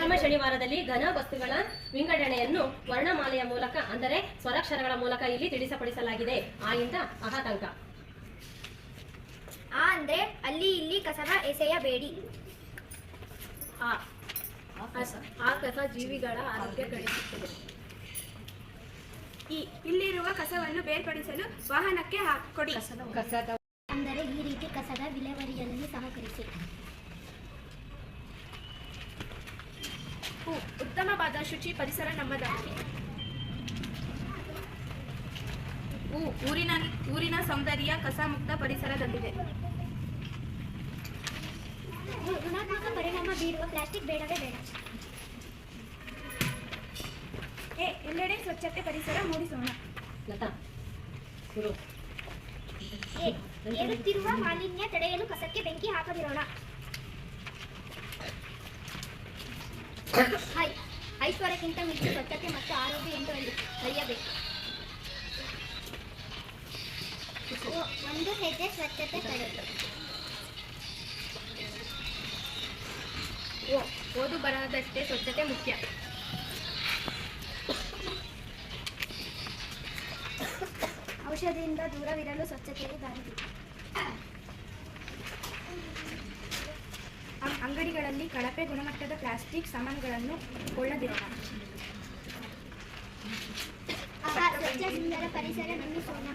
ಪ್ರಥಮ ಶನಿವಾರದಲ್ಲಿ ಘನ ವಸ್ತುಗಳ ವಿಂಗಡಣೆಯನ್ನು ವರ್ಣಮಾಲೆಯ ಮೂಲಕ ಅಂದರೆ ಸ್ವರಾಕ್ಷರಗಳ ಮೂಲಕ ಇಲ್ಲಿ ತಿಳಿಸಪಡಿಸಲಾಗಿದೆ. ಆ ಇಂದ ಅಹ ತನಕ. ಆ ಅಂದ್ರೆ ಅಲ್ಲಿ ಇಲ್ಲಿ ಕಸವ ಎಸೆಯಬೇಡಿ. ಆ ಕಸ ಜೀವಿಗಳ ಆರೋಗ್ಯ ಕೆಡಿಸುತ್ತದೆ. ಇಲ್ಲಿರುವ ಕಸವನ್ನು ಬೇರ್ಪಡಿಸಲು ವಾಹನಕ್ಕೆ ಕೊಡಿ. ಅಂದರೆ ಈ ರೀತಿ ಕಸದ ವಿಲೇವಾರಿಯಲ್ಲಿ ಸಹಕರಿಸಿ. ಉತ್ತಮವಾದ ಶುಚಿ ಪರಿಸರ ನಮ್ಮದಾಗಿದೆ. ಊರಿನ ಸೌಂದರ್ಯ ಕಸ ಮುಕ್ತ ಪರಿಸರದಲ್ಲಿದೆ. ಋಣಾತ್ಮಕ ಪರಿಣಾಮ ಬೀರುವ ಪ್ಲಾಸ್ಟಿಕ್ ಬೇಡವೇ ಬೇಡ. ಎಲ್ಲೆಡೆ ಸ್ವಚ್ಛತೆ ಪರಿಸರ ಮೂಡಿಸೋಣ. ಏರುತ್ತಿರುವ ಮಾಲಿನ್ಯ ತಡೆಯಲು ಕಸಕ್ಕೆ ಬೆಂಕಿ ಹಾಕದಿರೋಣ. ಐಶ್ವರ್ಯಕ್ಕಿಂತ ಮಿಂಚು ಸ್ವಚ್ಛತೆ ಮತ್ತು ಆರೋಗ್ಯ ಎಂದು ಅರಿಯಬೇಕು. ಒಂದು ಹೆಜ್ಜೆ ಸ್ವಚ್ಛತೆ ಕಡೆ. ಓದು ಬರದಷ್ಟೇ ಸ್ವಚ್ಛತೆ ಮುಖ್ಯ. ಔಷಧಿಯಿಂದ ದೂರವಿರಲು ಸ್ವಚ್ಛತೆಯೇ ದಾರಿ. ಅಂಗಡಿಗಳಲ್ಲಿ ಕಳಪೆ ಗುಣಮಟ್ಟದ ಪ್ಲಾಸ್ಟಿಕ್ ಸಾಮಾನುಗಳನ್ನು ಕೊಳ್ಳದಿರೋಣ. ಸ್ವಚ್ಛ ಸುಂದರ ಪರಿಸರ ನಿರ್ಮಿಸೋಣ.